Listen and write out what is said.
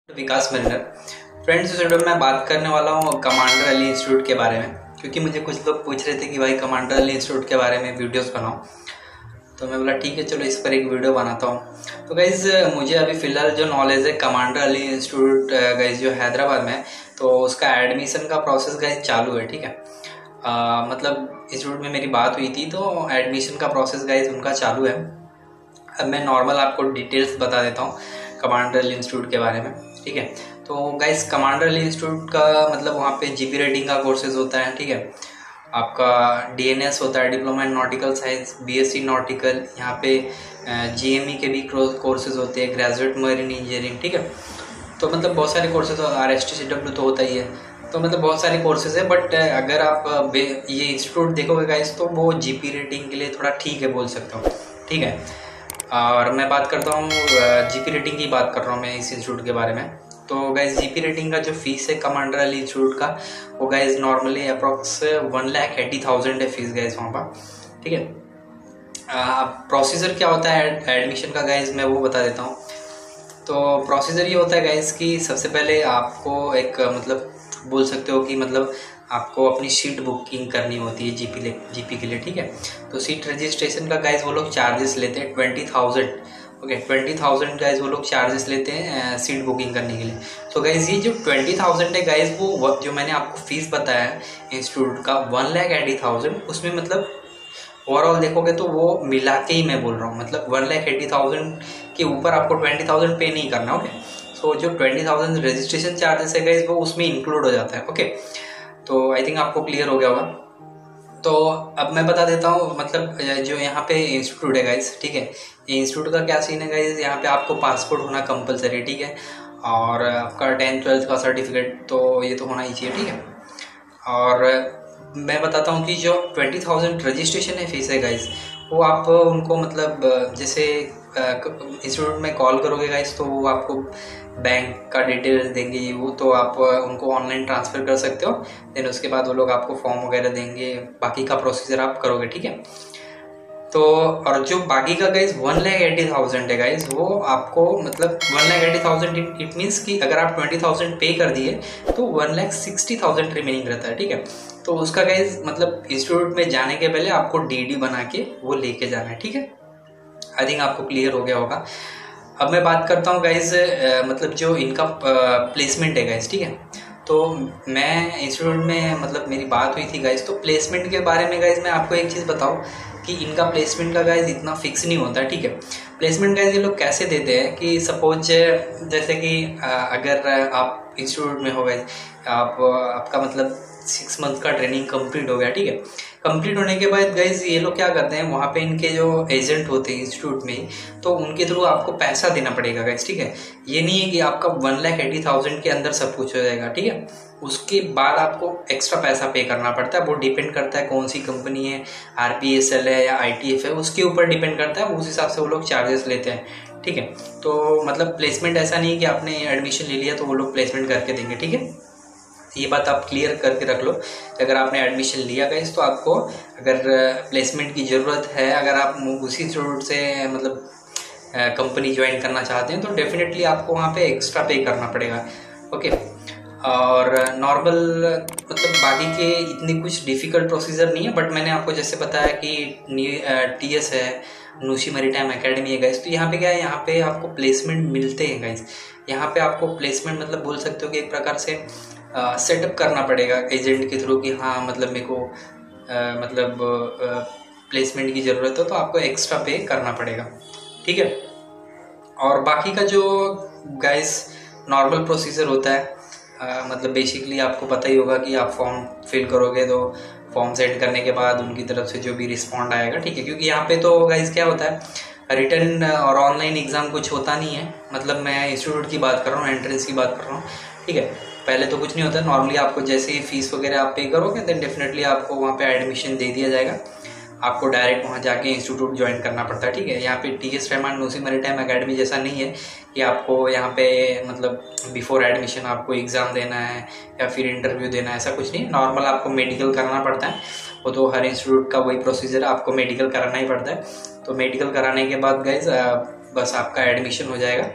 विकास Marinder. Friends, इस video में मैं बात करने वाला हूँ कमांडर अली इंस्टीट्यूट के बारे में, क्योंकि मुझे कुछ लोग पूछ रहे थे कि भाई कमांडर अली इंस्टीट्यूट के बारे में वीडियोस बनाओ। तो मैं बोला ठीक है, चलो इस पर एक वीडियो बनाता हूँ। तो गाइज़, मुझे अभी फ़िलहाल जो नॉलेज है कमांडर अली इंस्टीट्यूट गाइज़ जो हैदराबाद में है, तो उसका एडमिशन का प्रोसेस गाइज़ चालू है। ठीक है, मतलब इंस्टीट्यूट में मेरी बात हुई थी तो एडमिशन का प्रोसेस गाइज़ उनका चालू है। अब मैं नॉर्मल आपको डिटेल्स बता देता हूँ कमांडर अली इंस्टीट्यूट के बारे में। ठीक है, तो गाइस कमांडर अली इंस्टीट्यूट का मतलब वहाँ पे जीपी रेटिंग का कोर्सेज होता है। ठीक है, आपका डीएनएस होता है, diploma in nautical science, BSc nautical, यहाँ पे जीएमई के भी कोर्सेज होते हैं, ग्रेजुएट मरीन इंजीनियरिंग। ठीक है, तो मतलब बहुत सारे कोर्सेज, RSTCW तो होता ही है, तो मतलब बहुत सारे कोर्सेज है। बट अगर आप ये इंस्टीट्यूट देखोगे गाइस तो वो जीपी रेटिंग के लिए थोड़ा ठीक है बोल सकता हूँ। ठीक है, और मैं बात करता हूँ जीपी रेटिंग की बात कर रहा हूँ मैं इस इंस्टीट्यूट के बारे में। तो गाइज जीपी रेटिंग का जो फीस है कमांडर अली इंस्टीट्यूट का, वो गाइज नॉर्मली अप्रॉक्स 1,80,000 है फीस गाइज वहाँ पर। ठीक है, प्रोसीजर क्या होता है एडमिशन का गाइज मैं वो बता देता हूँ। तो प्रोसीजर ये होता है गाइज कि सबसे पहले आपको एक मतलब बोल सकते हो कि मतलब आपको अपनी सीट बुकिंग करनी होती है जीपी के लिए। ठीक है, तो सीट रजिस्ट्रेशन का गाइज वो लोग चार्जेस लेते हैं 20,000। ओके, 20,000 गाइज वो लोग चार्जेस लेते हैं सीट बुकिंग करने के लिए। तो गाइज ये जो 20,000 है गाइज, वो जो मैंने आपको फीस बताया है इंस्टीट्यूट का 1,80,000, उसमें मतलब ओवरऑल देखोगे तो वो मिला के ही मैं बोल रहा हूँ, मतलब 1,80,000 के ऊपर आपको 20,000 पे नहीं करना। ओके, सो जो 20,000 रजिस्ट्रेशन चार्जेस है गाइज वो उसमें इंक्लूड हो जाता है। ओके, तो आई थिंक आपको क्लियर हो गया होगा। तो अब मैं बता देता हूँ मतलब जो यहाँ पे इंस्टीट्यूट है गाइज। ठीक है, ये इंस्टीट्यूट का क्या सीन है गाइज, यहाँ पे आपको पासपोर्ट होना कंपलसरी है। ठीक है, और आपका 10th-12th का सर्टिफिकेट तो ये तो होना ही चाहिए। ठीक है, और मैं बताता हूँ कि जो 20,000 रजिस्ट्रेशन है फीस है गाइज, वो आप उनको मतलब जैसे इंस्टीट्यूट में कॉल करोगे गाइज तो वो आपको बैंक का डिटेल्स देंगे, वो तो आप उनको ऑनलाइन ट्रांसफ़र कर सकते हो। देन उसके बाद वो लोग आपको फॉर्म वगैरह देंगे, बाकी का प्रोसीजर आप करोगे। ठीक है, तो और जो बाकी का गाइज 1,80,000 है गाइज, वो आपको मतलब 1,80,000 इट मीन्स कि अगर आप 20,000 पे कर दिए तो 1,60,000 रिमेनिंग रहता है। ठीक है, तो उसका गाइज मतलब इंस्टीट्यूट में जाने के पहले आपको डीडी बना के वो लेके जाना है। ठीक है, आई थिंक आपको क्लियर हो गया होगा। अब मैं बात करता हूँ गाइज मतलब जो इनका प्लेसमेंट है गाइज। ठीक है, तो मैं इंस्टीट्यूट में मतलब मेरी बात हुई थी गाइज, तो प्लेसमेंट के बारे में गाइज मैं आपको एक चीज़ बताऊँ कि इनका प्लेसमेंट का गाइज इतना फिक्स नहीं होता। ठीक है, प्लेसमेंट गाइज ये लोग कैसे देते हैं कि सपोज जैसे कि अगर आप इंस्टीट्यूट में हो गाइज, आपका मतलब 6 मंथ का ट्रेनिंग कंप्लीट हो गया। ठीक है, कंप्लीट होने के बाद गाइज ये लोग क्या करते हैं, वहाँ पे इनके जो एजेंट होते हैं इंस्टीट्यूट में, तो उनके थ्रू आपको पैसा देना पड़ेगा गाइज। ठीक है, ये नहीं है कि आपका 1,80,000 के अंदर सब कुछ हो जाएगा। ठीक है, उसके बाद आपको एक्स्ट्रा पैसा पे करना पड़ता है। वो डिपेंड करता है कौन सी कंपनी है, RPSL है या ITF है, उसके ऊपर डिपेंड करता है, उस हिसाब से वो लोग चार्जेस लेते हैं। ठीक है, तो मतलब प्लेसमेंट ऐसा नहीं है कि आपने एडमिशन ले लिया तो वो लोग प्लेसमेंट करके देंगे। ठीक है, ये बात आप क्लियर करके रख लो। अगर आपने एडमिशन लिया गाइस तो आपको अगर प्लेसमेंट की ज़रूरत है, अगर आप उसी इंस्टीट्यूट से मतलब कंपनी ज्वाइन करना चाहते हैं तो डेफिनेटली आपको वहाँ पे एक्स्ट्रा पे करना पड़ेगा। ओके, और नॉर्मल मतलब बाकी के इतनी कुछ डिफ़िकल्ट प्रोसीजर नहीं है, बट मैंने आपको जैसे बताया कि TS है, नूशी मैरीटाइम एकेडमी है गाइस। तो यहाँ पे क्या है, यहाँ पे आपको प्लेसमेंट मिलते हैं गाइस। यहाँ पे आपको प्लेसमेंट मतलब बोल सकते हो कि एक प्रकार से सेटअप करना पड़ेगा एजेंट के थ्रू कि हाँ मतलब मेरे को मतलब प्लेसमेंट की ज़रूरत है, तो आपको एक्स्ट्रा पे करना पड़ेगा। ठीक है, और बाकी का जो गाइस नॉर्मल प्रोसीजर होता है मतलब बेसिकली आपको पता ही होगा कि आप फॉर्म फिल करोगे तो फॉर्म सेंड करने के बाद उनकी तरफ से जो भी रिस्पॉन्ड आएगा। ठीक है, क्योंकि यहाँ पे तो गाइस क्या होता है, रिटन और ऑनलाइन एग्ज़ाम कुछ होता नहीं है। मतलब मैं इंस्टीट्यूट की बात कर रहा हूँ, एंट्रेंस की बात कर रहा हूँ। ठीक है, पहले तो कुछ नहीं होता, नॉर्मली आपको जैसे ही फीस वगैरह आप पे करोगे देन डेफिनेटली आपको वहाँ पे एडमिशन दे दिया जाएगा। आपको डायरेक्ट वहाँ जाके इंस्टीट्यूट ज्वाइन करना पड़ता है। ठीक है, यहाँ पे TS रहमान नूसी मैरीटाइम एकेडमी जैसा नहीं है कि आपको यहाँ पे मतलब बिफोर एडमिशन आपको एग्ज़ाम देना है या फिर इंटरव्यू देना है, ऐसा कुछ नहीं। नॉर्मल आपको मेडिकल करना पड़ता है, वो तो हर इंस्टीट्यूट का वही प्रोसीजर है, आपको मेडिकल कराना ही पड़ता है। तो मेडिकल कराने के बाद गाइज बस आपका एडमिशन हो जाएगा।